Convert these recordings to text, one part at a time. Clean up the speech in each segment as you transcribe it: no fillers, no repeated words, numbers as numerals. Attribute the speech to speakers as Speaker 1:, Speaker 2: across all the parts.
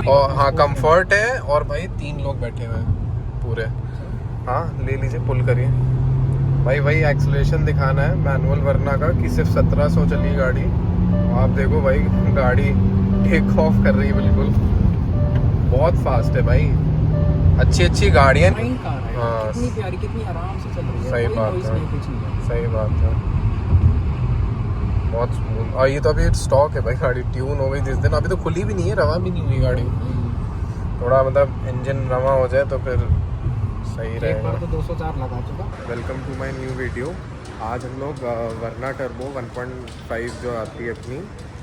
Speaker 1: और हाँ कंफर्ट है, और भाई 3 लोग बैठे हुए हैं पूरे। हाँ ले लीजिए, पुल करिए भाई। वही एक्सीलरेशन दिखाना है मैनुअल वर्ना का कि सिर्फ 1700 चली गाड़ी। आप देखो भाई गाड़ी टेक ऑफ कर रही है बिल्कुल, बहुत फास्ट है भाई। अच्छी गाड़ियाँ। हाँ
Speaker 2: कितनी प्यारी, कितनी आराम से चल रही है।
Speaker 1: सही बात है, सही बात है, बहुत स्मूथ। और ये तो अभी स्टॉक है भाई, गाड़ी ट्यून हो गई जिस दिन, अभी तो खुली भी नहीं है, रवा भी नहीं हुई गाड़ी। थोड़ा मतलब इंजन रवा हो जाए तो फिर सही रहेगा।
Speaker 2: तो 204 लगा चुका।
Speaker 1: Welcome to my new video. आज हम लोग वर्ना टर्बो 1.5 जो आती है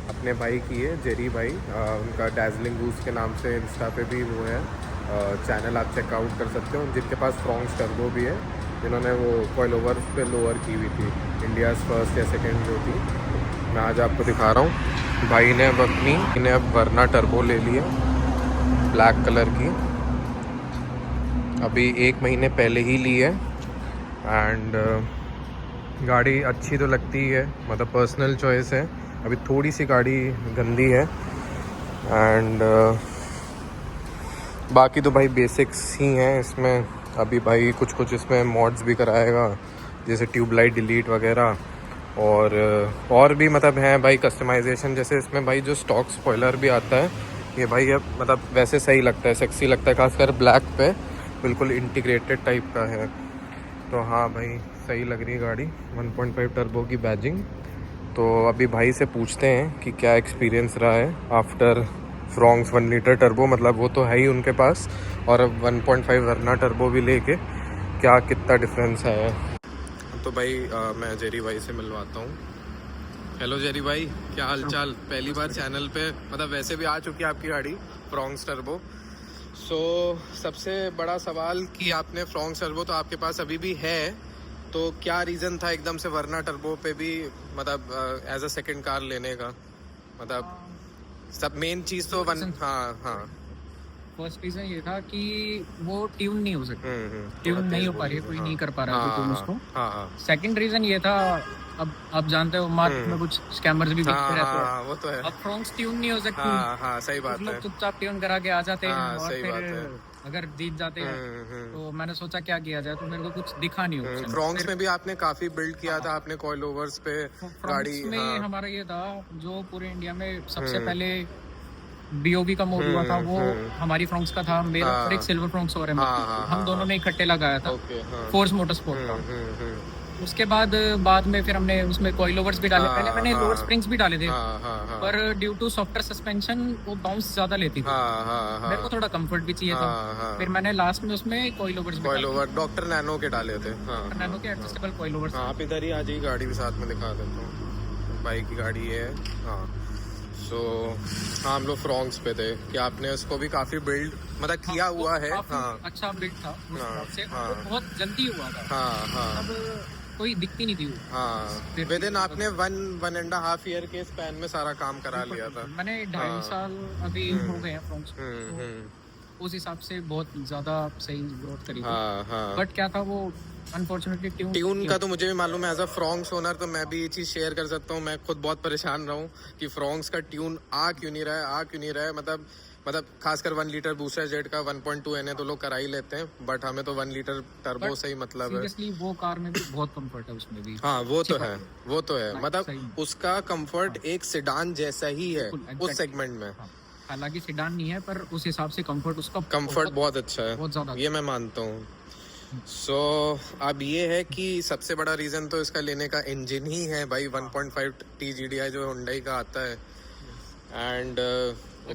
Speaker 1: अपने भाई की है, जेरी भाई। उनका डैजलिंग गूस के नाम से इंस्टा पे भी वो है चैनल, आप चेकआउट कर सकते हो। जिनके पास फ्रॉन्क्स टर्बो भी है, जिन्होंने वो कॉइल ओवर पे लोअर की हुई थी, इंडियाज़ फर्स्ट या सेकंड जो थी। मैं आज आपको दिखा रहा हूँ। भाई ने अब वर्ना टर्बो ले ली है, ब्लैक कलर की, अभी 1 महीने पहले ही ली है। एंड गाड़ी अच्छी तो लगती है, मतलब पर्सनल चॉइस है। अभी थोड़ी सी गाड़ी गंदी है। एंड बाकी तो भाई बेसिक्स ही हैं इसमें। अभी भाई कुछ इसमें मॉड्स भी कराएगा, जैसे ट्यूबलाइट डिलीट वगैरह, और भी मतलब हैं भाई कस्टमाइजेशन। जैसे इसमें भाई जो स्टॉक स्पॉइलर भी आता है, ये भाई अब मतलब वैसे सही लगता है, सेक्सी लगता है, खासकर ब्लैक पे बिल्कुल इंटीग्रेटेड टाइप का है। तो हाँ भाई सही लग रही है गाड़ी, 1.5 टर्बो की बैजिंग। तो अभी भाई से पूछते हैं कि क्या एक्सपीरियंस रहा है आफ्टर फ्रॉन्क्स 1 लीटर टर्बो, मतलब वो तो है ही उनके पास, और अब 1.5 वर्ना टर्बो भी लेके क्या कितना डिफरेंस है। तो भाई मैं जेरी भाई से मिलवाता हूँ। हेलो जेरी भाई, क्या हालचाल? पहली बार चैनल पे, मतलब वैसे भी आ चुकी है आपकी गाड़ी फ्रॉन्क्स टर्बो। सो सबसे बड़ा सवाल कि आपने फ्रॉन्क्स टर्बो तो आपके पास अभी भी है, तो क्या रीज़न था एकदम से वर्ना टर्बो पे भी मतलब एज अ सेकंड कार लेने का? मतलब सब मेन चीज़ तो हाँ
Speaker 2: फर्स्ट रीजन ये था कि वो ट्यून नहीं हो सकती, ट्यून नहीं हो पा रही है, कोई नहीं कर पा रहा है ट्यून उसको। सेकंड रीजन ये था, अब आप जानते हो मार्केट में कुछ स्कैमर्स भी बिकते रहते हैं,
Speaker 1: वो तो है।
Speaker 2: अब फ्रॉन्क्स ट्यून नहीं हो सकती।
Speaker 1: हाँ सही बात है।
Speaker 2: लोग चुपचाप ट्यून करा के आ जाते हैं, और
Speaker 1: सही बात है।
Speaker 2: फिर अगर जीत जाते हैं तो मैंने सोचा क्या किया जाए, तो मेरे को कुछ दिखा नहीं ऑप्शन।
Speaker 1: फ्रॉन्क्स में भी आपने काफी बिल्ड किया था, आपने कॉइल ओवर्स पे गाड़ी
Speaker 2: में हमारा ये था, जो पूरे इंडिया में सबसे पहले बीओबी का मोड हुआ था वो हमारी फ्रॉन्क्स का था। मेरा और एक सिल्वर फ्रॉन्क्स और है, हम दोनों ने इकट्ठे लगाया था फोर्स मोटरस्पोर्ट का। उसके बाद में फिर हमने उसमें कॉइल ओवर्स भी डाले, पहले मैंने लोअर स्प्रिंग्स भी डाले थे, पर ड्यू टू सॉफ्टर सस्पेंशन वो बाउंस ज्यादा लेती थी। मेरे को थोड़ा कंफर्ट भी चाहिए था, फिर मैंने लास्ट में उसमें कॉइल ओवर्स
Speaker 1: डॉक्टर नैनो के डाले थे।
Speaker 2: नैनो के एडजस्टेबल कॉइल ओवर्स।
Speaker 1: आप इधर ही आ जाइए, गाड़ी भी साथ में दिखा देता हूँ। भाई की गाड़ी है। हाँ सो हाँ, हम लोग फ्रॉन्क्स पे थे कि आपने उसको भी काफी बिल्ड मतलब किया हुआ है।
Speaker 2: अच्छा बिल्ड था, बहुत जल्दी हुआ था। अब कोई दिखती नहीं थी वो।
Speaker 1: हाँ विद इन आपने 1.5 ईयर के स्पैन में सारा काम करा लिया था।
Speaker 2: मैंने 2.5 साल अभी हो गए हैं फ्रॉन्क्स, उस हिसाब से बहुत ज्यादा सही ग्रोथ करी थी। बट क्या था वो अनफॉर्चुनेटली ट्यून
Speaker 1: का तो मुझे भी मालूम है। एज अ फ्रॉन्क्स ओनर तो मैं भी ये चीज़ शेयर कर सकता हूँ। मैं खुद बहुत परेशान रहा हूँ कि फ्रॉन्क्स का ट्यून आ क्यों नहीं रहा है। मतलब खासकर 1 लीटर बूस्टर जेट का 1.2 एनए तो लोग करा ही लेते हैं, बट हमें तो 1 लीटर टर्बो से ही मतलब है।
Speaker 2: सीरियसली वो कार में भी बहुत कंफर्ट है, उसमें भी।
Speaker 1: हाँ वो तो है मतलब उसका कंफर्ट एक सेडान जैसा ही है उस सेगमेंट में।
Speaker 2: हालांकि सेडान नहीं है, पर उस हिसाब से कंफर्ट उसका
Speaker 1: बहुत अच्छा है, बहुत ज्यादा, ये मैं मानता हूँ। सो अब ये है कि सबसे बड़ा रीजन तो इसका लेने का इंजन ही है भाई, 1.5 TGDI जो हुंडई का आता है। एंड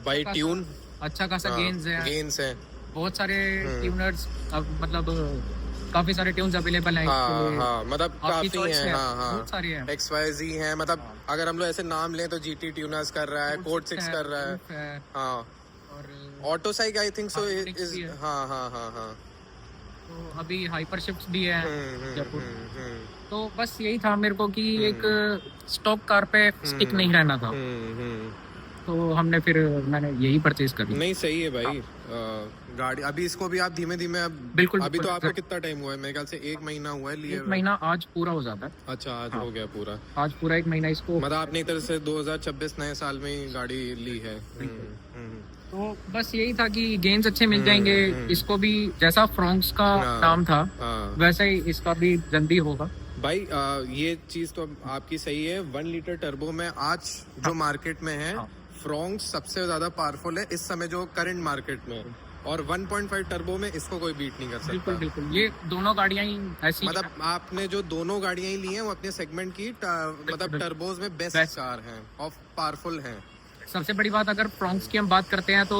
Speaker 1: भाई ट्यून
Speaker 2: अच्छा खासा गेन्स है। बहुत सारे ट्यूनर्स अब मतलब काफी सारे ट्यून्स अवेलेबल हैं।
Speaker 1: मतलब काफी हैं। बहुत सारे हैं, XYZ हैं। मतलब अगर हम लोग ऐसे नाम लें तो GT ट्यूनर्स कर रहा है, कोड 6 कर रहा है। हाँ, और ऑटोसाइक आई थिंक सो इज। हाँ
Speaker 2: तो अभी हाइपर शिफ्ट भी है जयपुर। तो बस यही था मेरे को कि एक स्टॉक कार पे स्टिक नहीं रहना था, तो मैंने यही परचेज कर लिया।
Speaker 1: नहीं सही है भाई। गाड़ी अभी इसको भी आप धीमे धीमे
Speaker 2: बिल्कुल
Speaker 1: अभी तो आपको कितना टाइम हुआ है? मेरे ख्याल से 1 महीना हुआ है लिए
Speaker 2: 1 महीना आज पूरा हो जाता है।
Speaker 1: अच्छा, आज हो गया पूरा।
Speaker 2: आज पूरा 1 महीना इसको,
Speaker 1: मतलब आपने इधर से 2026 नए साल में ही गाड़ी ली है।
Speaker 2: तो बस यही था कि गेन्स अच्छे मिल जाएंगे इसको भी, जैसा फ्रॉन्क्स का नाम था वैसा ही इसका भी जल्दी होगा
Speaker 1: भाई। ये चीज तो आपकी सही है। 1 लीटर टर्बो में आज जो मार्केट में है फ्रॉन्क्स सबसे ज्यादा पावरफुल है इस समय जो करंट मार्केट में है, और 1.5 टर्बो में इसको कोई बीट नहीं कर सकता।
Speaker 2: बिल्कुल बिल्कुल, ये दोनों गाड़ियां ही ऐसी
Speaker 1: मतलब आपने जो दोनों गाड़ियां ही ली हैं वो अपने सेगमेंट की मतलब टर्बोज में बेस्ट कार हैं और पावरफुल हैं।
Speaker 2: सबसे बड़ी बात, अगर फ्रॉन्क्स की हम बात करते हैं तो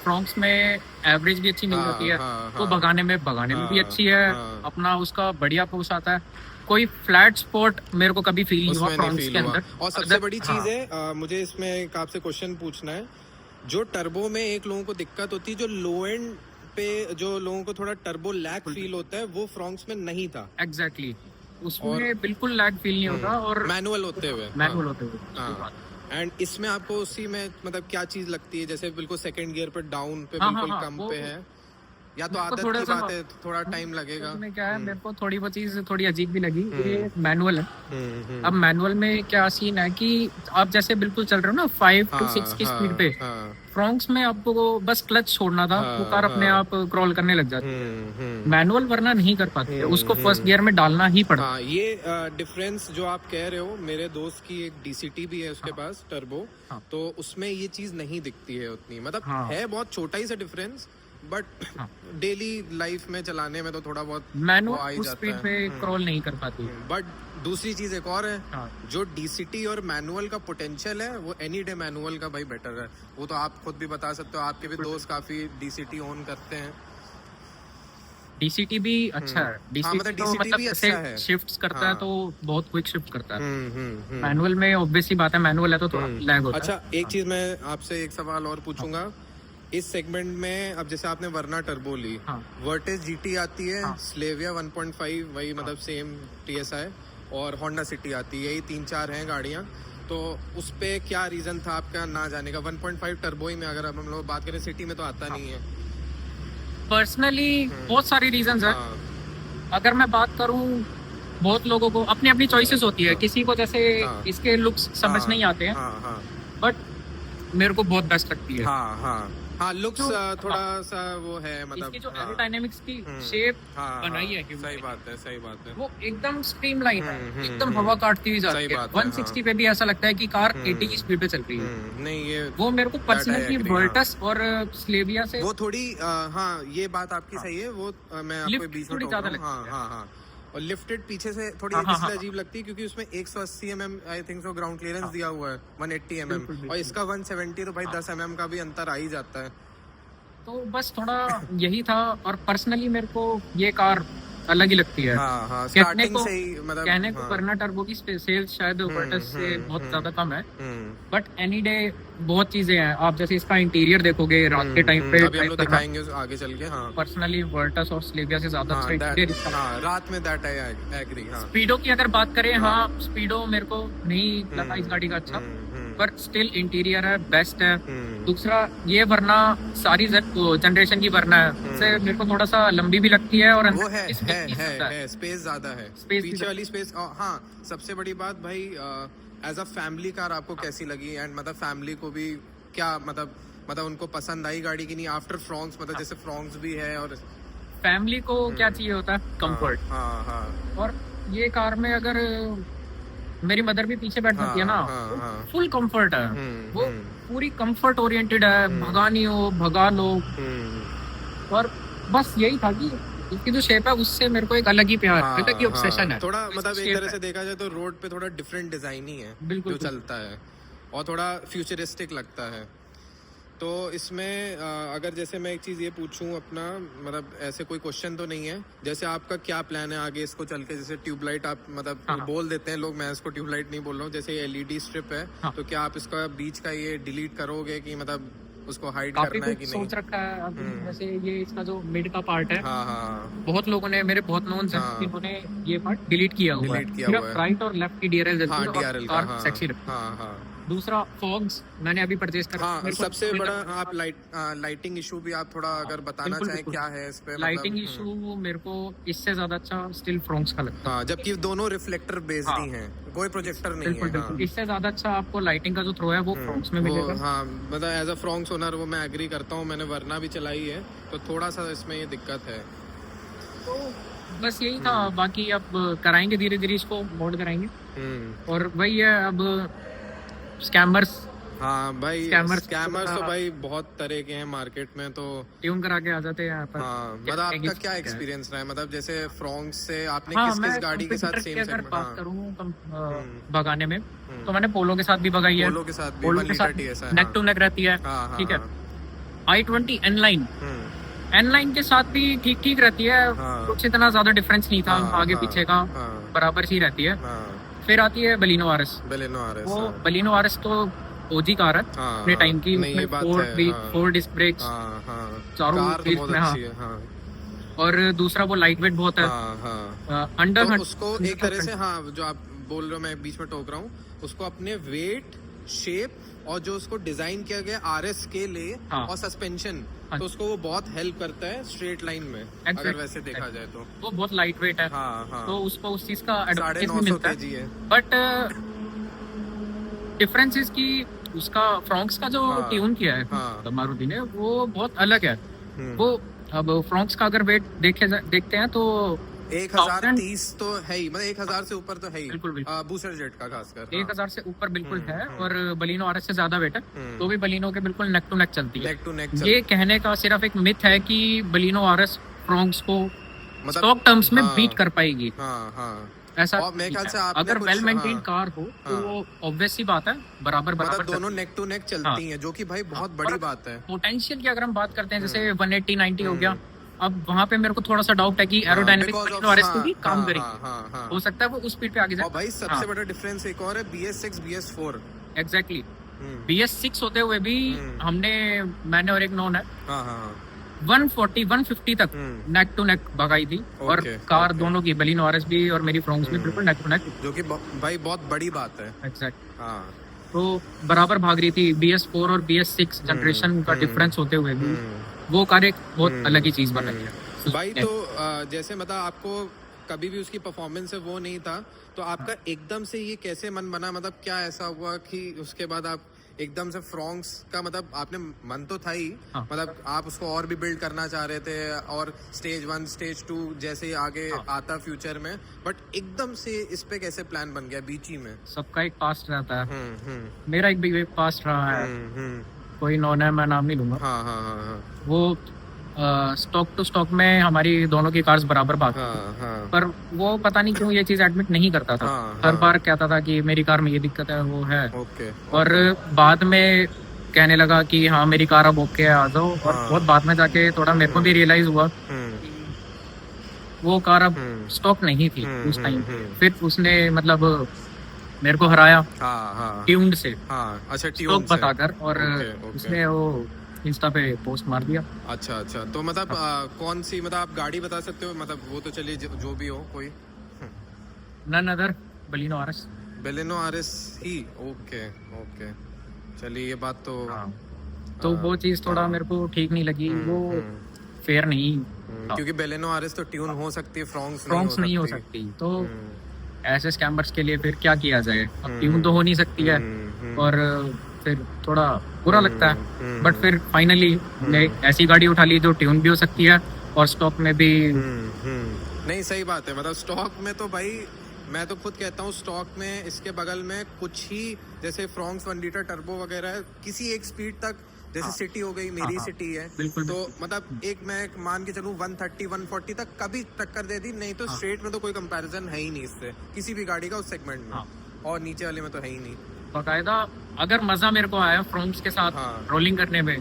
Speaker 2: फ्रॉन्क्स में एवरेज भी अच्छी मिल जाती है, तो भगाने में भी अच्छी है, अपना उसका बढ़िया फोर्स आता है। कोई फ्लैट स्पॉट मेरे को कभी फील नहीं हुआ फ्रॉन्क्स के अंदर।
Speaker 1: और सबसे बड़ी चीज है, मुझे इसमें एक आपसे क्वेश्चन पूछना है। जो टर्बो में एक लोगों को दिक्कत होती है, जो लो एंड पे जो लोगों को थोड़ा टर्बो लैग फील होता है, वो फ्रॉन्क्स में नहीं था।
Speaker 2: एग्जैक्टली, उसमें बिल्कुल लैग फील नहीं होता, और
Speaker 1: मैनुअल होते हुए एंड इसमें आपको उसी में मतलब क्या चीज लगती है? जैसे बिल्कुल सेकंड गियर पे डाउन पे बिल्कुल कम पे है, या तो आदत की बात है, थोड़ा टाइम लगेगा।
Speaker 2: इसमें क्या है, मेरे को थोड़ी वो चीज थोड़ी अजीब भी लगी, ये मैनुअल है। अब मैनुअल में क्या सीन है कि आप जैसे बिल्कुल चल रहे हो ना 5 to 6 की स्पीड पे, फ्रॉन्क्स में आपको बस क्लच छोड़ना था, वो कार अपने आप क्रॉल करने लग जाती है। मैनुअल वरना नहीं कर पाते, उसको फर्स्ट गियर में डालना ही पड़ता है।
Speaker 1: ये डिफरेंस जो आप कह रहे हो, मेरे दोस्त की एक डीसीटी भी है उसके पास टर्बो, तो उसमें ये चीज नहीं दिखती है उतनी, मतलब है बहुत छोटा ही सा डिफरेंस, बट डेली लाइफ में चलाने में तो थोड़ा बहुत
Speaker 2: मैनुअल उस स्पीड पे क्रॉल नहीं कर पाती।
Speaker 1: बट दूसरी चीज एक और है, जो डीसीटी और मैनुअल का पोटेंशियल है वो एनी डे मैनुअल का भाई बेटर है। वो तो आप खुद भी बता सकते हो, आपके भी दोस्त काफी डीसीटी ऑन करते हैं।
Speaker 2: डीसीटी भी अच्छा है, डीसीटी तो मतलब ऐसे शिफ्ट्स करता है तो बहुत क्विक शिफ्ट करता है। मैनुअल में ऑब्वियसली बात है, मैनुअल है तो थोड़ा लैग होता है।
Speaker 1: अच्छा, एक चीज मैं आपसे एक सवाल और पूछूंगा। इस सेगमेंट में अब जैसे आपने वरना टर्बो ली, वर्टेज जीटी आती है, स्लेविया 1.5 वही मतलब सेम टीएसआई, और होंडा सिटी आती है, यही 3-4 हैं गाड़ियां। तो उस पे क्या रीजन था आपका ना जाने का? 1.5 टर्बो ही में अगर हम लोग बात करें, सिटी में तो आता नहीं है।
Speaker 2: पर्सनली बहुत सारी रीजंस है। अगर मैं बात करूं, बहुत लोगों को अपनी अपनी चॉइसेस होती है। किसी को जैसे इसके लुक्स समझ नहीं आते हैं, बट मेरे को बहुत बेस्ट लगती है।
Speaker 1: हाँ, लुक्स थोड़ा सा वो है, मतलब
Speaker 2: इसकी जो एरोडायनेमिक्स की शेप बनाई है,
Speaker 1: सही बात है,
Speaker 2: वो एकदम स्ट्रीमलाइन है, एकदम हवा काटती हुई जाती है। 160 पे भी ऐसा लगता है कि कार 80 की स्पीड पे चल रही है।
Speaker 1: नहीं, ये
Speaker 2: वो मेरे को पर्सनली वर्टस और स्लेविया से
Speaker 1: वो थोड़ी ये बात आपकी सही है। वो मैं आपको बीच में
Speaker 2: ज्यादा लगती है,
Speaker 1: और लिफ्टेड पीछे से थोड़ी इसलिए अजीब लगती है क्योंकि उसमें 180 mm I think so ground clearance दिया हुआ है, 180 mm, और इसका 170, तो भाई 10 mm का भी अंतर आ ही जाता है।
Speaker 2: तो बस थोड़ा यही था, और पर्सनली मेरे को ये कार अलग ही लगती है।
Speaker 1: स्टार्टिंग से ही मतलब
Speaker 2: कहने को वरना टर्बो की सेल्स शायद वर्टस से बहुत ज्यादा कम है, बट एनी डे बहुत चीजें हैं। आप जैसे इसका इंटीरियर देखोगे रात के टाइम पे,
Speaker 1: अभी हम लोग दिखाएंगे आगे चल के।
Speaker 2: पर्सनली वर्टस और स्लेविया से ज्यादा अच्छा इंटीरियर
Speaker 1: रात में दैट आई एग्री।
Speaker 2: स्पीडो की अगर बात करें, स्पीडो मेरे को नहीं लगा इस गाड़ी का अच्छा, पर स्टिल इंटीरियर है, बेस्ट है। दूसरा ये वरना सारी जनरेशन की वरना है, से मेरे को थोड़ा सा लंबी भी लगती है, और
Speaker 1: वो है स्पेस ज्यादा है, पीछे वाली स्पेस। हाँ, सबसे बड़ी बात भाई, एज अ फैमिली कार आपको कैसी लगी? एंड मतलब फैमिली को भी क्या मतलब उनको पसंद आई गाड़ी की नहीं? आफ्टर फ्रॉन्क्स, मतलब जैसे फ्रॉन्क्स भी है, और
Speaker 2: फैमिली को क्या चाहिए होता है? कंफर्ट। और ये कार में अगर मेरी मदर भी पीछे बैठ जाती है ना, फुल कंफर्ट है, वो पूरी कंफर्ट ओरिएंटेड है, भगानी हो भगा लो। और बस यही था कि इसकी जो शेप है उससे मेरे को एक अलग ही प्यार है, अलग ही ऑब्सेशन है।
Speaker 1: थोड़ा मतलब एक तरह से देखा जाए तो रोड पे थोड़ा डिफरेंट डिजाइन ही है जो चलता है, और थोड़ा फ्यूचरिस्टिक लगता है। तो इसमें अगर जैसे मैं एक चीज़ ये पूछूं अपना, मतलब ऐसे कोई क्वेश्चन तो नहीं है, जैसे आपका क्या प्लान है आगे इसको चल के? जैसे ट्यूबलाइट आप मतलब बोल देते हैं लोग, मैं इसको ट्यूबलाइट नहीं बोल रहा हूँ, जैसे एलईडी स्ट्रिप है, तो क्या आप इसका बीच का ये डिलीट करोगे कि मतलब उसको हाइड करना है कि नहीं?
Speaker 2: सोच रखा है अभी। वैसे ये इसका जो मिड का पार्ट है, बहुत लोगों ने, मेरे बहुत नोन हैं, जिन्होंने ये पार्ट डिलीट किया हुआ है। राइट और लेफ्ट की डीआरएल जलती है, और सेक्सी लगती है। दूसरा फॉग्स मैंने अभी परचेज करा।
Speaker 1: हाँ, सबसे बड़ा आप लाइटिंग इशू भी आप थोड़ा अगर बताना चाहें क्या है इस पे?
Speaker 2: लाइटिंग इशू मेरे को इससे ज्यादा अच्छा स्टिल फ्रॉक्स का लगता है।
Speaker 1: हाँ, जबकि दोनों रिफ्लेक्टर बेस्ड ही हैं, कोई प्रोजेक्टर नहीं है। हाँ।
Speaker 2: इससे ज्यादा अच्छा आपको लाइटिंग का जो थ्रो है वो फ्रॉक्स में मिलेगा।
Speaker 1: हाँ, मतलब एज अ फ्रॉक्स ओनर वो मैं एग्री करता हूँ, मैंने वरना भी चलाई है, तो थोड़ा सा इसमें ये दिक्कत है।
Speaker 2: तो बस यही था, बाकी अब कराएंगे धीरे धीरे, इसको मॉड कराएंगे। और वही है, अब स्कैमर्स।
Speaker 1: हाँ भाई, स्कैमर्स तो भाई बहुत तरह के हैं मार्केट में, तो ट्यून
Speaker 2: करा के आ जाते हैं यहाँ पर।
Speaker 1: हाँ, मतलब आपका क्या एक्सपीरियंस रहा है, मतलब जैसे फ्रॉक्स से आपने किस गाड़ी के साथ सेम
Speaker 2: अगर बात करूँ भगाने में, तो मैंने पोलो के साथ भी भगाई है।
Speaker 1: पोलो के साथ भी 1 litre TSI
Speaker 2: neck to neck रहती है, ठीक है। i20 N-Line के साथ भी ठीक ठीक रहती है, कुछ इतना ज्यादा डिफरेंस नहीं था, आगे पीछे का बराबर सी रहती है। फिर आती है बलिनो आरएस। वो बलिनो आरएस तो ओजी कार है अपने टाइम की, उसमें 4 डिस्क ब्रेक्स, चारों व्हील्स में। हाँ, और दूसरा वो लाइट वेट बहुत है। अंडर
Speaker 1: उसको एक तरह से, हाँ जो आप बोल रहे हो, मैं बीच में टोक रहा हूँ, उसको अपने वेट, शेप और जो उसको डिजाइन किया गया आरएस के लिए और सस्पेंशन, तो उसको वो बहुत हेल्प करता है स्ट्रेट लाइन में, अगर वैसे देखा जाए तो।
Speaker 2: वो बहुत लाइट वेट है, तो उसको उस चीज का एडवांटेज भी मिलता है। बट डिफरेंस इज कि उसका फ्रॉक्स का जो ट्यून किया है मारुति ने, वो बहुत अलग है। वो अब फ्रॉक्स का अगर वेट देखते हैं तो
Speaker 1: 1030 तो है ही, मतलब 1000 से ऊपर तो है ही।
Speaker 2: बिल्कुल
Speaker 1: बूस्टर जेट का खासकर
Speaker 2: 1000 से ऊपर बिल्कुल है। और बलिनो आरएस से ज्यादा वेट है, तो भी बलिनो के बिल्कुल नेक टू नेक चलती है। ये कहने का सिर्फ एक मिथ है कि बलिनो आरएस फ्रॉक्स को स्टॉक टर्म्स में बीट कर पाएगी, ऐसा मेरे ख्याल से। अगर वेल मेंटेन कार हो तो वो ऑब्वियस सी बात है, बराबर
Speaker 1: दोनों नेक टू नेक चलती हैं, जो कि भाई बहुत बड़ी बात है।
Speaker 2: पोटेंशियल की अगर हम बात करते हैं, जैसे 180-90 हो गया, अब वहाँ पे मेरे को थोड़ा सा डाउट है कि एरोडायनामिक आरएस को भी काम करेगी, हो सकता है वो उस स्पीड पे आगे जाए।
Speaker 1: और भाई सबसे बड़ा डिफरेंस एक और है, BS6 BS4।
Speaker 2: एग्जैक्टली, BS6 होते हुए भी मैंने और एक नॉन है 140-150 तक नेक टू नेक भगाई थी। और कार दोनों की, बलिनो आरएस भी और मेरी फ्रॉक्स भी बिल्कुल नेक टू नेक,
Speaker 1: जो कि भाई बहुत बड़ी बात है।
Speaker 2: एग्जैक्ट, तो बराबर भाग रही थी। BS4 और BS6 जनरेशन का डिफरेंस होते हुए भी वो कार एक बहुत अलग ही चीज बनाई है
Speaker 1: भाई। तो जैसे मतलब आपको कभी भी उसकी परफॉर्मेंस से वो नहीं था, तो आपका एकदम से ये कैसे मन बना, मतलब क्या ऐसा हुआ कि उसके बाद आप एकदम से फ्रॉक्स का, मतलब आपने मन तो था ही, मतलब आप उसको और भी बिल्ड करना चाह रहे थे, और स्टेज 1 स्टेज 2 जैसे आगे आता फ्यूचर में, बट एकदम से इस पे कैसे प्लान बन गया बीच ही में?
Speaker 2: सबका एक पास्ट रहता है, मेरा एक भी पास्ट रहा है। कोई नॉन है, मैं नाम नहीं लूंगा। वो स्टॉक टू स्टॉक में हमारी दोनों की कार्स बराबर भाग, पर वो पता नहीं क्यों ये चीज एडमिट नहीं करता था। हर बार कहता था कि मेरी कार में ये दिक्कत है, वो है। और बाद में कहने लगा कि हाँ मेरी कार अब ओके है, आ जाओ। और बहुत बाद में जाके थोड़ा मेरे को भी रियलाइज हुआ वो कार अब स्टॉक नहीं थी उस टाइम। फिर उसने मतलब मेरे को हराया ट्यून्ड से, स्टॉक बताकर, और उसने वो इंस्टा पे पोस्ट मार दिया।
Speaker 1: अच्छा, तो मतलब कौन सी, मतलब आप गाड़ी बता सकते हो, मतलब वो तो चलिए जो भी हो, कोई
Speaker 2: नन अदर बलिनो आरएस ही। ओके, चलिए ये बात तो वो चीज थोड़ा मेरे को ठीक नहीं लगी, वो फेयर नहीं,
Speaker 1: क्योंकि बेलेनो आरएस तो ट्यून हो सकती है,
Speaker 2: फ्रॉक्स नहीं हो सकती। तो ऐसे स्कैमर्स के लिए फिर क्या किया जाए, अब ट्यून तो हो नहीं सकती है, और फिर थोड़ा बुरा लगता है। बट फिर फाइनली ऐसी गाड़ी उठा ली जो ट्यून भी हो सकती है और स्टॉक में भी।
Speaker 1: नहीं, सही बात है, मतलब स्टॉक में तो भाई मैं तो खुद कहता हूँ, स्टॉक में इसके बगल में कुछ ही, जैसे फ्रॉक्स 1 लीटर टर्बो वगैरह है, किसी एक स्पीड तक, जैसे सिटी हो गई, मेरी सिटी है, तो मतलब एक मैं मान के चलूँ 130-140 तक कभी टक्कर दे दी, नहीं तो स्ट्रेट में तो कोई कंपैरिजन है ही नहीं इससे, किसी भी गाड़ी का उस सेगमेंट में, और नीचे वाले में तो है ही नहीं।
Speaker 2: बाकायदा अगर मजा मेरे को आया फ्रॉक्स के साथ रोलिंग करने में,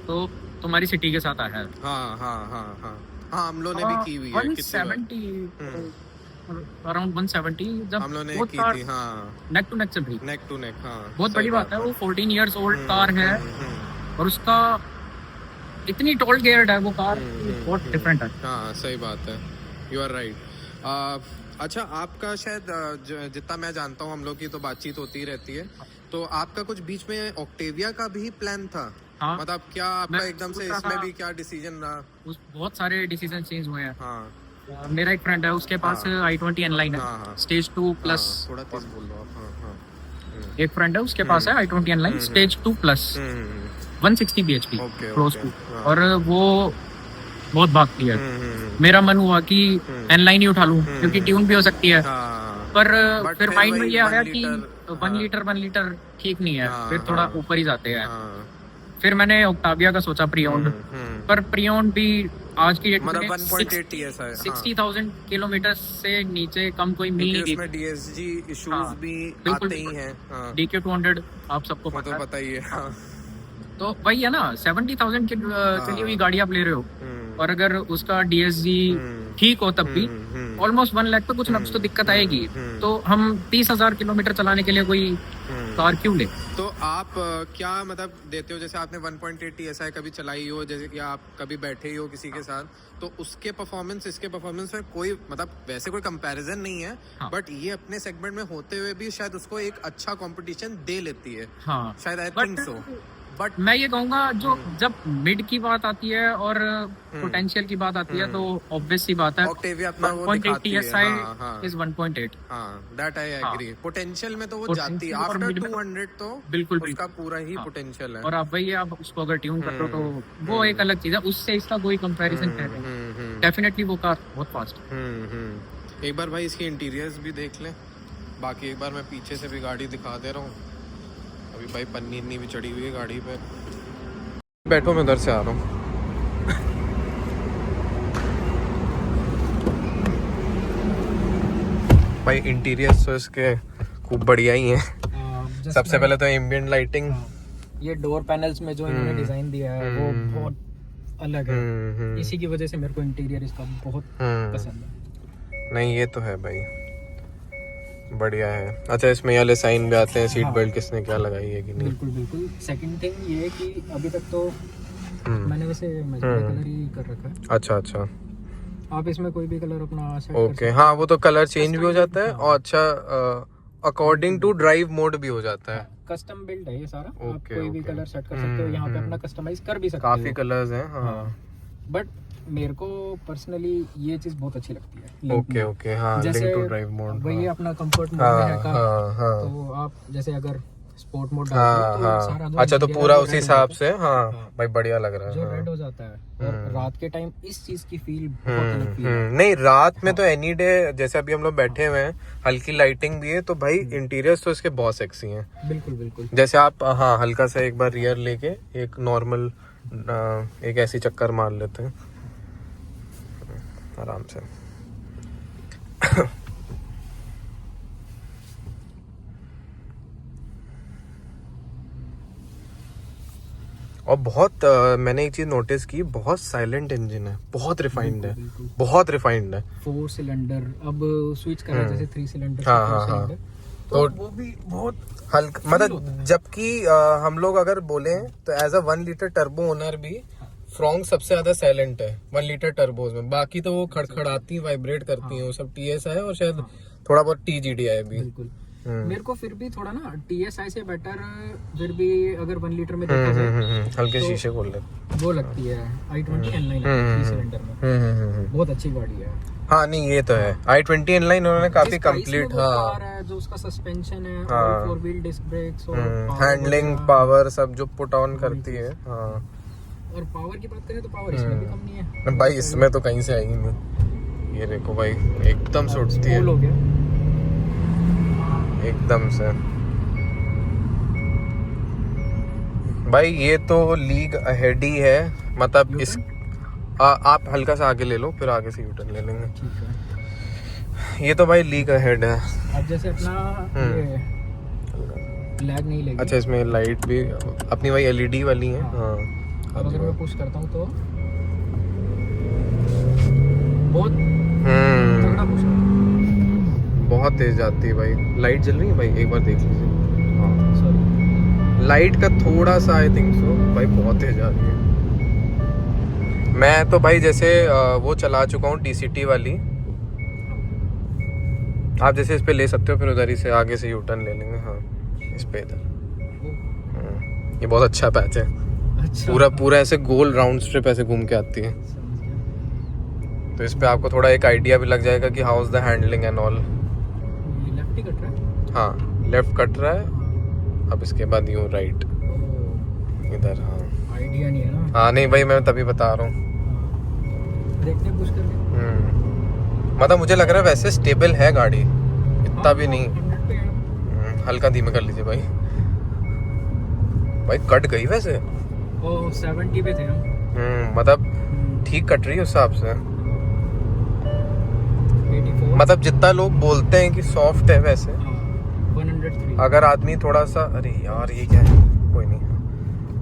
Speaker 2: तो तुम्हारी सिटी के साथ आया है।
Speaker 1: हम लोग ने भी की हुई है
Speaker 2: 170 अराउंड 170 जब
Speaker 1: हम लोग ने की थी।
Speaker 2: नेक टू नेक चल रही,
Speaker 1: नेक टू नेक।
Speaker 2: बहुत बड़ी बात है। वो 14 इयर्स ओल्ड कार है, और उसका इतनी टोल गेयर्ड है वो कार, बहुत डिफरेंट है।
Speaker 1: सही बात है, यू आर राइट। अच्छा, आपका शायद जितना मैं जानता हूँ, हम लोग की तो बातचीत होती ही रहती है, तो आपका कुछ बीच में ऑक्टेविया का भी प्लान था?
Speaker 2: हाँ,
Speaker 1: मतलब क्या आपका एकदम से इसमें भी क्या डिसीजन रहा?
Speaker 2: बहुत सारे डिसीजन चेंज हुए हैं।
Speaker 1: हाँ
Speaker 2: मेरा एक फ्रेंड है, उसके पास i20 N-Line
Speaker 1: हाँ
Speaker 2: है
Speaker 1: हाँ
Speaker 2: स्टेज 2 प्लस।
Speaker 1: थोड़ा तेज बोल लो आप। हाँ हाँ
Speaker 2: एक फ्रेंड है, उसके पास है i20 N-Line stage 2 plus 160 bhp
Speaker 1: okay
Speaker 2: close
Speaker 1: okay
Speaker 2: too, और वो बहुत भागती है। मेरा मन हुआ कि N-Line ही उठा लूं, क्योंकि ट्यून भी हो सकती है।
Speaker 1: हाँ
Speaker 2: पर
Speaker 1: बट
Speaker 2: फिर
Speaker 1: फिर
Speaker 2: माइंड में
Speaker 1: वही
Speaker 2: ये आया
Speaker 1: 1
Speaker 2: कि
Speaker 1: लीटर
Speaker 2: 1 लीटर ठीक नहीं है,
Speaker 1: हाँ,
Speaker 2: फिर थोड़ा
Speaker 1: हाँ,
Speaker 2: ऊपर ही जाते हैं।
Speaker 1: हाँ
Speaker 2: फिर मैंने ओक्टाविया का सोचा प्री ओन्ड, पर प्री ओन्ड भी आज की डेट में
Speaker 1: मतलब 1.8 ऐसा है।
Speaker 2: 60,000 किलोमीटर से नीचे कम कोई मिल नहीं
Speaker 1: क्योंकि
Speaker 2: रही।
Speaker 1: उसमें DSG इश्यूज
Speaker 2: हाँ,
Speaker 1: भी
Speaker 2: बिल्कुल,
Speaker 1: आते ही हैं। हाँ
Speaker 2: DQ200 आप सबको
Speaker 1: वो तो
Speaker 2: पता है।
Speaker 1: पता ही है। हाँ
Speaker 2: तो वही है ना, 70,000 की चली हुई गाड़ी आप ले रहे हो, और अगर उसका DSG ठीक हो तब भी ऑलमोस्ट 1 लाख पे कुछ ना कुछ तो दिक्कत आएगी। तो हम 30,000 किलोमीटर चलाने के लिए कोई कार क्यों ले?
Speaker 1: तो आप क्या मतलब देते हो, जैसे आपने 1.8 TSI कभी चलाई हो, जैसे कि आप कभी बैठे ही हो किसी के साथ, तो उसके परफॉर्मेंस इसके परफॉर्मेंस में कोई मतलब वैसे कोई कंपैरिजन नहीं है।
Speaker 2: हाँ।
Speaker 1: बट ये अपने सेगमेंट में होते हुए भी शायद उसको एक अच्छा कंपटीशन दे लेती है।
Speaker 2: हाँ,
Speaker 1: शायद आई थिंक सो। बट
Speaker 2: मैं ये कहूंगा, जो जब मिड की बात आती है और पोटेंशियल की बात आती है, तो ऑब्वियस सी बात है
Speaker 1: ऑक्टेविया अपना वो
Speaker 2: 1.8
Speaker 1: दिखाती है।
Speaker 2: TSI
Speaker 1: हाँ हाँ
Speaker 2: is 1.8।
Speaker 1: हाँ दैट आई एग्री। पोटेंशियल में तो वो
Speaker 2: Potential
Speaker 1: जाती है
Speaker 2: और
Speaker 1: आफ्टर
Speaker 2: mid में
Speaker 1: 200 तो
Speaker 2: बिल्कुल
Speaker 1: उसका पूरा ही पोटेंशियल है।
Speaker 2: और आप वही आप उसको अगर ट्यून कर रहे हो तो वो एक अलग चीज है, उससे इसका कोई कंपैरिजन नहीं। डेफिनेटली वो कार बहुत फास्ट है।
Speaker 1: एक बार भाई इसके इंटीरियर्स भी देख लें, बाकी एक बार मैं पीछे से भी गाड़ी दिखा दे रहा हूँ। अभी भाई पन्नी इतनी भी चढ़ी हुई है गाड़ी पे। बैठो, मैं उधर से आ रहा हूँ। भाई इंटीरियर्स तो इसके खूब बढ़िया ही हैं। सबसे पहले तो एम्बिएंट लाइटिंग,
Speaker 2: ये डोर पैनल्स में जो इन्होंने डिजाइन दिया है वो बहुत अलग है। इसी की वजह से मेरे को इंटीरियर इसका बहुत पसंद है।
Speaker 1: नहीं ये तो है भाई, बढ़िया है। अच्छा, इसमें वाले साइन भी आते हैं, सीट बेल्ट किसने क्या लगाई है कि नहीं।
Speaker 2: बिल्कुल बिल्कुल। सेकंड थिंग ये है कि अभी तक तो मैंने वैसे मैजेंटा कलर ही कर रखा है।
Speaker 1: अच्छा अच्छा,
Speaker 2: आप इसमें कोई भी कलर अपना सेट
Speaker 1: ओके।
Speaker 2: कर सकते
Speaker 1: हाँ वो तो कलर चेंज भी हो जाता है, और अच्छा अकॉर्डिंग टू ड्राइव मोड भी हो जाता है।
Speaker 2: कस्टम बिल्ड है ये सारा। आप
Speaker 1: ओके,
Speaker 2: कोई भी
Speaker 1: ओके।
Speaker 2: कलर सेट कर सकते हो, यहाँ पे अपना कस्टमाइज कर भी सकते हो।
Speaker 1: काफी कलर्स हैं। हाँ
Speaker 2: बट मेरे को पर्सनली ये चीज बहुत अच्छी लगती है।
Speaker 1: Okay okay. हाँ लिंक टू ड्राइव मोड,
Speaker 2: वही अपना कंफर्ट मोड
Speaker 1: हाँ
Speaker 2: है कार।
Speaker 1: हाँ हाँ
Speaker 2: तो आप जैसे अगर स्पोर्ट मोड
Speaker 1: हाँ
Speaker 2: डालते हो तो सारा
Speaker 1: हाँ।
Speaker 2: जो
Speaker 1: अच्छा, तो
Speaker 2: इंडिया
Speaker 1: पूरा
Speaker 2: का
Speaker 1: उस
Speaker 2: red हो
Speaker 1: हिसाब
Speaker 2: जाता
Speaker 1: से। हाँ भाई बढ़िया लग रहा
Speaker 2: है,
Speaker 1: है।
Speaker 2: जो
Speaker 1: हाँ।
Speaker 2: रेड हो जाता है। और रात के टाइम इस चीज की फील बहुत अलग फील है।
Speaker 1: नहीं रात में तो एनी डे, जैसे अभी हम लोग बैठे हुए हैं, हल्की लाइटिंग भी है, तो भाई इंटीरियर्स तो इसके बहुत सेक्सी हैं।
Speaker 2: बिल्कुल बिल्कुल।
Speaker 1: जैसे आप हाँ हल्का सा एक बार रियर लेके एक नॉर्मल एक ऐसी चक्कर मार लेते हैं आराम से। और बहुत मैंने एक चीज नोटिस की, बहुत साइलेंट इंजन है, बहुत रिफाइंड है, बहुत रिफाइंड है।
Speaker 2: 4 सिलेंडर अब स्विच करा जैसे 3 सिलेंडर से
Speaker 1: हाँ,
Speaker 2: 4
Speaker 1: हाँ, हाँ।
Speaker 2: सिलेंडर,
Speaker 1: तो
Speaker 2: वो भी बहुत
Speaker 1: हल्का, मतलब जबकि हम लोग अगर बोले तो as a 1 litre turbo owner भी फ्रॉन्क सबसे ज्यादा साइलेंट है 1 लीटर टर्बोज में। बाकी तो वो खड़खड़ाती वाइब्रेट करती हैं, वो सब TSI और शायद थोड़ा बहुत TGDI भी।
Speaker 2: बिल्कुल। मेरे को फिर भी थोड़ा ना TSI से बेटर, फिर भी अगर 1 लीटर में देखा जाए
Speaker 1: हल्के
Speaker 2: तो
Speaker 1: शीशे खोल ले,
Speaker 2: वो लगती है i20 N-Line 3 सिलेंडर में। बहुत अच्छी गाड़ी है।
Speaker 1: हाँ नहीं ये तो है, i20 N-Line उन्होंने काफी कंप्लीट। हाँ
Speaker 2: है जो उसका सस्पेंशन है,
Speaker 1: हाँ।
Speaker 2: 4 व्हील डिस्क ब्रेक्स और
Speaker 1: हैंडलिंग पावर सब जो पुट ऑन करती है। हाँ
Speaker 2: और पावर की बात करें तो पावर इसमें भी कम नहीं है
Speaker 1: भाई, इसमें तो कहीं से आएगी नहीं। ये देखो भाई एकदम से उठती है,
Speaker 2: हो गया
Speaker 1: एकदम से। भाई ये तो लीग अहेड ही है, मतलब इस आप हल्का सा आगे ले लो, फिर आगे से यूटर्न ले लेंगे।
Speaker 2: ठीक है।
Speaker 1: ये तो भाई लीग अहेड है।
Speaker 2: अब जैसे अपना ये लैग नहीं लगेगी।
Speaker 1: अच्छा, इसमें लाइट भी अपनी वही LED वाली है। हाँ
Speaker 2: अब अगर मैं पुश करता हूँ तो बहुत तगड़ा पुश है,
Speaker 1: बहुत तेज जाती है भाई। लाइट जल रही है भाई, एक बार देख लीजिए। हाँ
Speaker 2: सॉरी,
Speaker 1: लाइट का थोड़ा सा आई थिंक सो भाई, बहुत तेज जा रही है। मैं तो भाई जैसे वो चला चुका हूँ DCT वाली, आप जैसे इस पे ले सकते हो, फिर उधर ही से आगे से यू टर्न ले लेंगे। हाँ इस पे इधर। ये बहुत अच्छा पैच है।
Speaker 2: अच्छा।
Speaker 1: पूरा ऐसे गोल राउंड स्ट्रिप ऐसे घूम के आती है, तो इस पे आपको थोड़ा एक आइडिया भी लग जाएगा कि how is the handling and all.
Speaker 2: Left he cut रहा है।
Speaker 1: हाँ लेफ्ट कट रहा है, अब इसके बाद यूँ राइट इधर। हाँ
Speaker 2: आइडिया नहीं है ना।
Speaker 1: हाँ नहीं भाई, मैं तभी बता रहा हूँ।
Speaker 2: देखते हैं, पुश करके।
Speaker 1: मतलब मुझे लग रहा है वैसे स्टेबल है गाड़ी, इतना भी नहीं।
Speaker 2: 100 पे है।
Speaker 1: हल्का धीमे कर लीजिए भाई। भाई कट गई वैसे।
Speaker 2: ओ 70 पे थे हम।
Speaker 1: मतलब ठीक कट रही है उस हिसाब से।
Speaker 2: 84।
Speaker 1: मतलब जितना लोग बोलते हैं कि सॉफ्ट है, वैसे
Speaker 2: 103।
Speaker 1: अगर आदमी थोड़ा सा, अरे यार ये क्या है, कोई नहीं,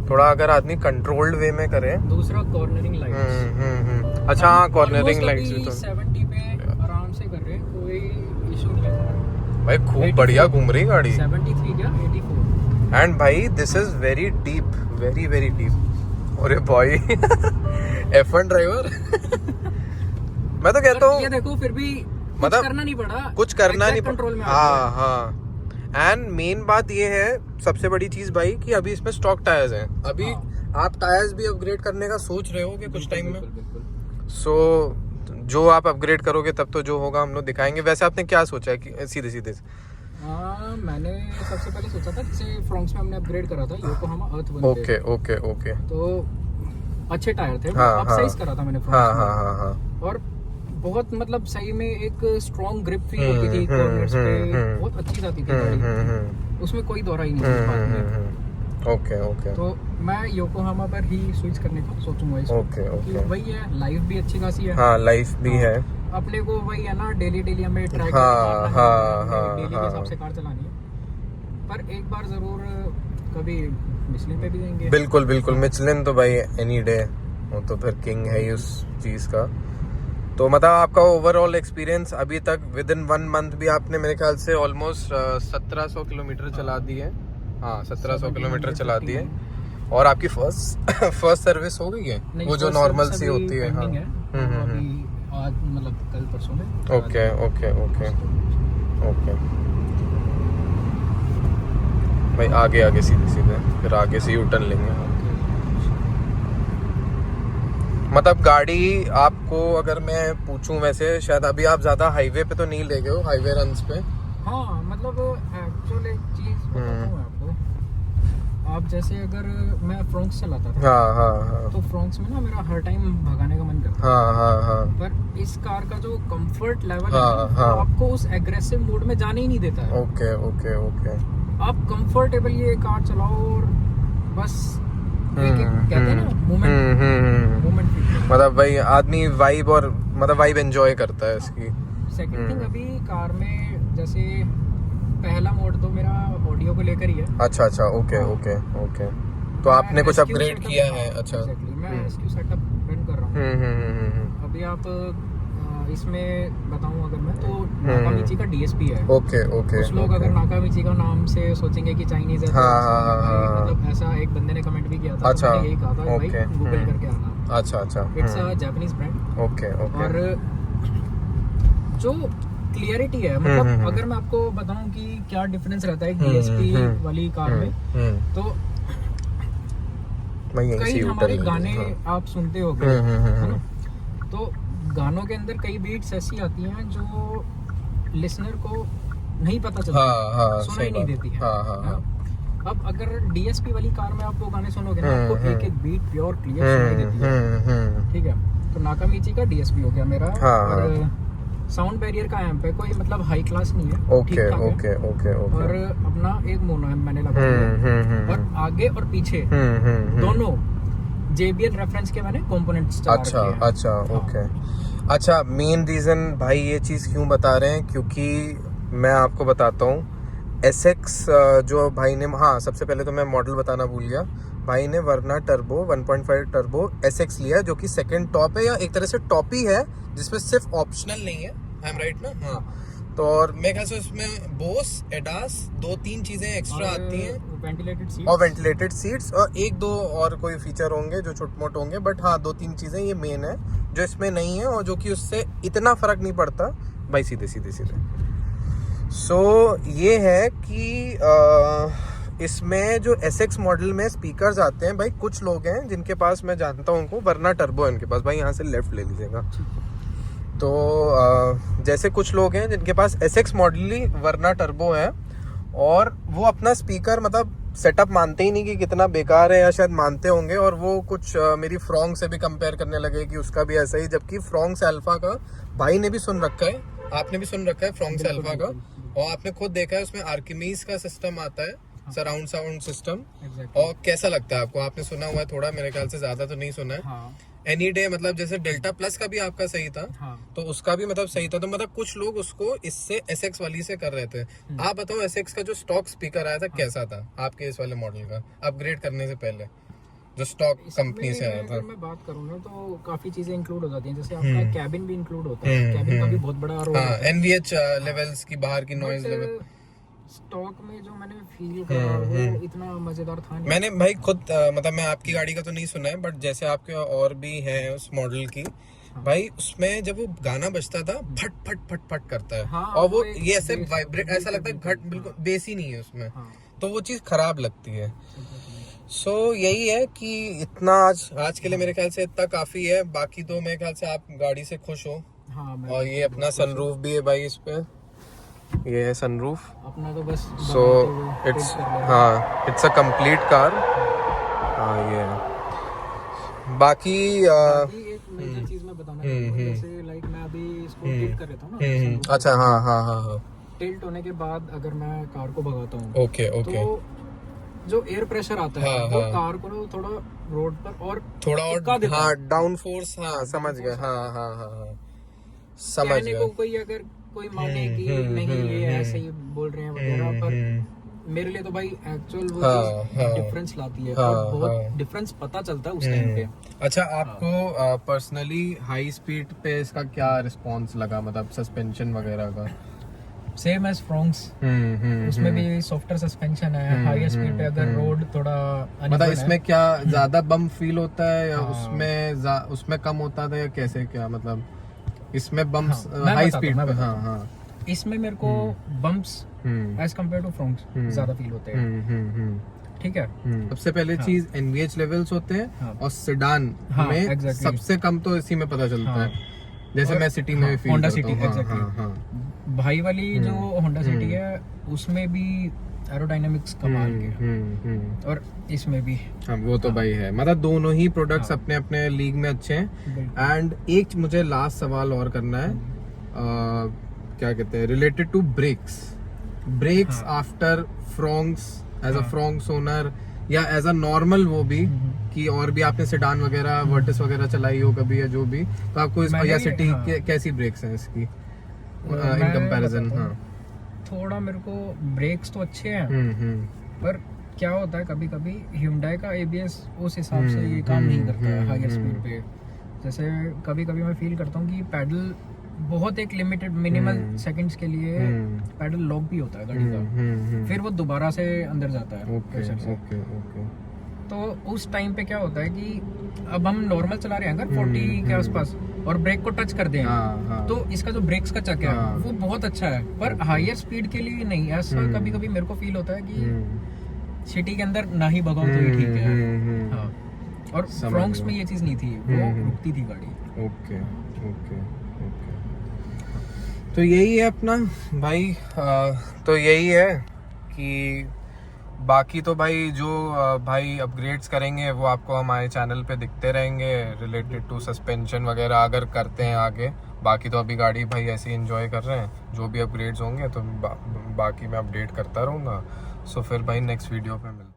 Speaker 1: थोड़ा अगर आदमी कंट्रोल्ड वे में करे।
Speaker 2: दूसरा कॉर्नरिंग लाइट्स।
Speaker 1: अच्छा हाँ, कॉर्नरिंग लाइट्स भी तो
Speaker 2: 70 पे आराम से कर रहे हैं, कोई इशू नहीं है
Speaker 1: भाई, खूब बढ़िया घूम रही गाड़ी।
Speaker 2: 73 क्या 84।
Speaker 1: एंड भाई this is very deep, very very deep. अरे भाई F1 ड्राइवर मैं तो कहता हूँ
Speaker 2: ये देखो फिर भी कुछ
Speaker 1: मतलब
Speaker 2: करना नहीं पड़ा,
Speaker 1: कुछ करना नहीं
Speaker 2: कंट्रोल में।
Speaker 1: हाँ हाँ। एंड मेन बात ये है, सबसे बड़ी चीज भाई, कि अभी इसमें स्टॉक टायर्स हैं। अभी आप टायर्स भी अपग्रेड करने का सोच रहे होगे कुछ टाइम में। सो जो आप अपग्रेड करोगे तब तो जो होगा हम लोग दिखाएंगे। वैसे आपने क्या सोचा है कि सीधे सीधे?
Speaker 2: मैंने सबसे पहले सोचा था, जैसे फ्रॉन्क्स में हमने अपग्रेड करा था योकोहामा अर्थ 1
Speaker 1: ओके ओके ओके।
Speaker 2: तो अच्छे टायर थे,
Speaker 1: हाँ,
Speaker 2: अपसाइज करा था मैंने
Speaker 1: हाँ
Speaker 2: फ्रॉन्क्स
Speaker 1: हाँ
Speaker 2: में।
Speaker 1: हाँ हाँ।
Speaker 2: और बहुत मतलब सही में एक स्ट्रॉन्ग ग्रिप फील होती थी कॉर्नर्स पे, बहुत अच्छी जाती थी गाड़ी, उसमें कोई दौरा ही नहीं थी बात में।
Speaker 1: Okay okay.
Speaker 2: तो मैं योकोहामा पर ही स्विच करने का सोचूंगा इसको।
Speaker 1: Okay okay.
Speaker 2: कि वही है, लाइफ भी अच्छी खासी है।
Speaker 1: हाँ लाइफ भी है
Speaker 2: अपने को, वही है ना, डेली हमें ट्रैक डेली के हिसाब से कार चलानी है। पर एक बार जरूर कभी मिशलिन पे भी जाएंगे।
Speaker 1: बिल्कुल बिल्कुल, मिचलिन तो भाई एनी डे, वो तो फिर किंग है ही उस चीज का। तो मतलब आपका ओवरऑल एक्सपीरियंस अभी तक विद इन 1 मंथ भी आपने मेरे ख्याल से ऑलमोस्ट 1700 किलोमीटर चला दी है। हाँ 1700 किलोमीटर चला दी है। और आपकी फर्स्ट सर्विस हो गई है, वो जो नॉर्मल सी होती है। हाँ
Speaker 2: अभी आज मतलब कल परसों में।
Speaker 1: ओके ओके ओके ओके भाई, आगे आगे सीधे सीधे, फिर आगे से यू टर्न लेंगे। मतलब गाड़ी आपको अगर मैं पूछूं, वैसे शायद अभी आप ज्यादा हाईवे पे तो नहीं ले गए हो, हाईवे रन्स पे।
Speaker 2: हाँ मतलब एक्चुअली एक चीज बताता हूँ आपको। आप जैसे अगर मैं फ्रॉन्क्स चलाता था,
Speaker 1: हाँ हाँ हाँ,
Speaker 2: तो फ्रॉन्क्स में ना मेरा हर टाइम भगाने का मन करता
Speaker 1: हाँ हाँ हाँ।
Speaker 2: पर इस कार का जो कंफर्ट लेवल
Speaker 1: हाँ,
Speaker 2: है,
Speaker 1: हाँ।
Speaker 2: आपको उस एग्रेसिव मोड में जाने ही नहीं देता है।
Speaker 1: Okay okay okay.
Speaker 2: आप कंफर्टेबल ये कार चलाओ और बस कहते हैं ना मोमेंट।
Speaker 1: मतलब भाई आदमी वाइब, और मतलब वाइब एंजॉय करता है इसकी।
Speaker 2: सेकंड थिंग, अभी कार में जैसे पहला मोड तो मेरा ऑडियो को लेकर ही है।
Speaker 1: अच्छा अच्छा ओके ओके ओके। तो आपने कुछ अपग्रेड किया है? अच्छा
Speaker 2: एग्जैक्टली, मैं रेस्क्यू सेटअप रन कर रहा हूँ। अभी आप इसमें बताऊं अगर मैं, तो नाकामिची का डीएसपी है।
Speaker 1: Okay okay.
Speaker 2: कुछ लोग अगर नाकामिची का नाम से सोचेंगे कि चाइनीज है, मतलब ऐसा एक बंदे ने कमेंट भी किया था।
Speaker 1: अच्छा,
Speaker 2: तो मैंने यही कहा था भाई
Speaker 1: ओके,
Speaker 2: गूगल करके आना।
Speaker 1: अच्छा अच्छा।
Speaker 2: It's a Japanese brand.
Speaker 1: Okay okay.
Speaker 2: और जो क्लियरिटी है, मतलब अगर मैं आपको बताऊं कि क्या डिफरेंस रहता है डीएसपी वाली कार में, तो कई हमारे गाने आप सुनते होंगे, है ना? तो गानों के अंदर कई बीट्स ऐसी आती हैं जो लिसनर को नहीं पता चलता, सुनाई नहीं देती है। अब अगर डीएसपी वाली कार में आप वो गाने सुनोगे ना, आपको एक एक बीट प्योर क्लियर सुनाई देती है। ठीक है, तो नाकामिची का डीएसपी हो गया मेरा। और साउंड बैरियर का एम्प है, कोई मतलब हाई क्लास नहीं है।
Speaker 1: Okay okay okay.
Speaker 2: और अपना एक मोनो एम्प मैंने लगाया, और आगे और पीछे दोनों JBL रेफरेंस के मैंने कंपोनेंट्स चला रखे हैं।
Speaker 1: अच्छा ओके। अच्छा, मेन रीजन भाई ये चीज़ क्यों बता रहे हैं, क्योंकि मैं आपको बताता हूँ, SX जो भाई ने, हाँ सबसे पहले तो मैं मॉडल बताना भूल गया, भाई ने वरना टर्बो 1.5 टर्बो SX लिया, जो कि सेकंड टॉप है, या एक तरह से टॉप ही है, जिसमें सिर्फ ऑप्शनल नहीं है। आई एम राइट ना? हाँ। तो और मैं कहता हूँ इसमें बोस, एडास, 2-3 चीजें एक्स्ट्रा आती हैं, और वेंटिलेटेड सीट्स, और 1-2 और कोई फीचर होंगे जो छोट मोट होंगे, बट हाँ 2-3 चीजें ये मेन है जो इसमें नहीं है, और जो कि उससे इतना फर्क नहीं पड़ता भाई। सीधे सीधे सीधे सो ये है कि इसमें जो SX मॉडल में स्पीकर्स आते हैं भाई, कुछ लोग हैं जिनके पास, मैं जानता हूँ उनको, वरना टर्बो है उनके पास भाई, यहाँ से लेफ्ट ले लीजिएगा। तो जैसे कुछ लोग हैं जिनके पास SX मॉडल ही वरना टर्बो है, और वो अपना स्पीकर मतलब सेटअप मानते ही नहीं कि कितना बेकार है, या शायद मानते होंगे, और वो कुछ मेरी फ्रॉन्क से भी कंपेयर करने लगे कि उसका भी ऐसा ही, जबकि फ्रॉन्क से अल्फा का भाई ने भी सुन रखा है, आपने भी सुन रखा है फ्रॉन्क से अल्फा का, और आपने खुद देखा है उसमें आर्किमीज का सिस्टम आता है, सराउंड साउंड सिस्टम। और कैसा लगता है आपको? आपने सुना हुआ है थोड़ा, मेरे ख्याल से ज्यादा तो नहीं सुना है। एनी डे मतलब जैसे डेल्टा प्लस का भी आपका सही था, तो उसका भी मतलब सही था, तो मतलब कुछ लोग उसको इससे SX वाली से कर रहे थे। आप बताओ SX का जो स्टॉक स्पीकर आया था कैसा था आपके इस वाले मॉडल का, अपग्रेड करने से पहले जो स्टॉक कंपनी से आया था?
Speaker 2: अगर मैं बात करूँ ना तो काफी चीजें इंक्लूड हो जाती हैं, जैसे आपका कैबिन भी इंक्लूड होता है, कैबिन का भी बहुत बड़ा रोल है।
Speaker 1: NVH लेवल्स की बाहर की नॉइज लेवल
Speaker 2: स्टॉक में जो मैंने फील करा वो इतना मजेदार था नहीं।
Speaker 1: मैंने भाई खुद मतलब मैं आपकी गाड़ी का तो नहीं सुना है, बट जैसे आपके और भी हैं उस मॉडल की, भाई उसमें जब वो गाना बजता था फट फट फट फट करता है, और वो ये ऐसे वाइब्रेट, ऐसा लगता है घट, बिल्कुल बेस ही नहीं है उसमें, तो वो चीज खराब लगती है। सो यही है कि इतना आज के लिए मेरे ख्याल से इतना काफी है। बाकी तो मेरे ख्याल से आप गाड़ी से खुश हो। और ये अपना सनरूफ भी है भाई, इस पे ये है सनरूफ
Speaker 2: अपना, तो बस
Speaker 1: so it's it's a complete car. ये है। बाकी
Speaker 2: एक मेजर चीज मैं बताना चाहूंगा, जैसे लाइक मैं अभी इसको टिल्ट कर रहा था ना।
Speaker 1: अच्छा, हाँ।
Speaker 2: टिल्ट होने के बाद अगर मैं कार को भगाता हूँ,
Speaker 1: ओके
Speaker 2: तो जो एयर प्रेशर आता है वो कार को ना थोड़ा रोड पर और थोड़ा और
Speaker 1: डाउन फोर्स, समझ गए, हाँ समझ गए।
Speaker 2: कोई अगर कोई माने कि नहीं ये ऐसे ही बोल रहे हैं वगैरह, पर मेरे लिए तो भाई एक्चुअल वो चीज डिफरेंस लाती है, बहुत डिफरेंस पता चलता है उस टाइम पे।
Speaker 1: अच्छा, आपको पर्सनली हाई स्पीड पे इसका क्या रिस्पॉन्स लगा, मतलब सस्पेंशन वगैरह का?
Speaker 2: सेम एज फ्रॉन्क्स, उसमें भी सॉफ्टर सस्पेंशन है। हाई स्पीड पे अगर रोड थोड़ा
Speaker 1: मतलब इसमें क्या ज्यादा बम फील होता है, या उसमें कम होता था, या कैसे, क्या मतलब इसमें बम्प्स हाई स्पीड पे?
Speaker 2: इसमें मेरे को bumps as compare to Fronx ज्यादा फील होते हैं। ठीक है,
Speaker 1: सबसे पहले चीज NVH लेवल्स होते हैं, और सेडान में सबसे कम तो इसी में पता चलता है, जैसे मैं सिटी में फील
Speaker 2: होंडा सिटी भाई वाली जो होंडा सिटी है उसमें भी एरोडायनामिक्स कमाल के, और इसमें भी
Speaker 1: वो तो भाई है, मतलब दोनों ही प्रोडक्ट्स अपने अपने लीग में अच्छे हैं। एंड एक मुझे लास्ट सवाल और करना है, क्या कहते हैं, related to brakes after Fronx, as a Fronx owner या एज अ नॉर्मल, वो भी कि और भी आपने सेडान वगैरह वर्टिस वगैरह चलाई हो कभी, या जो भी, तो आपको इस या सिटी कैसी ब्रेक्स हैं इसकी इन कंपैरिजन?
Speaker 2: थोड़ा मेरे को ब्रेक्स तो अच्छे हैं, पर क्या होता है कभी कभी Hyundai का ABS उस हिसाब से ये काम नहीं करता है हाई स्पीड पे। जैसे कभी कभी मैं फील करता हूँ कि पैडल बहुत एक लिमिटेड मिनिमल सेकंड्स के लिए पैडल लॉक भी होता है गाड़ी का, फिर वो दोबारा से अंदर जाता है। तो उस टाइम पे क्या होता है कि अब हम नॉर्मल चला रहे हैं अगर 40 के आसपास और ब्रेक को टच कर दें, तो इसका जो ब्रेक्स का चक है वो बहुत अच्छा है, पर हायर स्पीड के लिए नहीं। ऐसा कभी कभी मेरे को फील होता है कि सिटी के अंदर ना ही भगाओ तो ही ठीक है। और फ्रॉन्क्स में ये चीज नहीं थी, वो रुकती थी गाड़ी।
Speaker 1: ओके। तो यही है अपना भाई, तो यही है कि बाकी तो भाई जो भाई अपग्रेड्स करेंगे वो आपको हमारे चैनल पे दिखते रहेंगे, रिलेटेड टू सस्पेंशन वगैरह अगर करते हैं आगे। बाकी तो अभी गाड़ी भाई ऐसे ही एंजॉय कर रहे हैं, जो भी अपग्रेड्स होंगे तो बाकी मैं अपडेट करता रहूँगा। सो फिर भाई नेक्स्ट वीडियो पे मिलते हैं।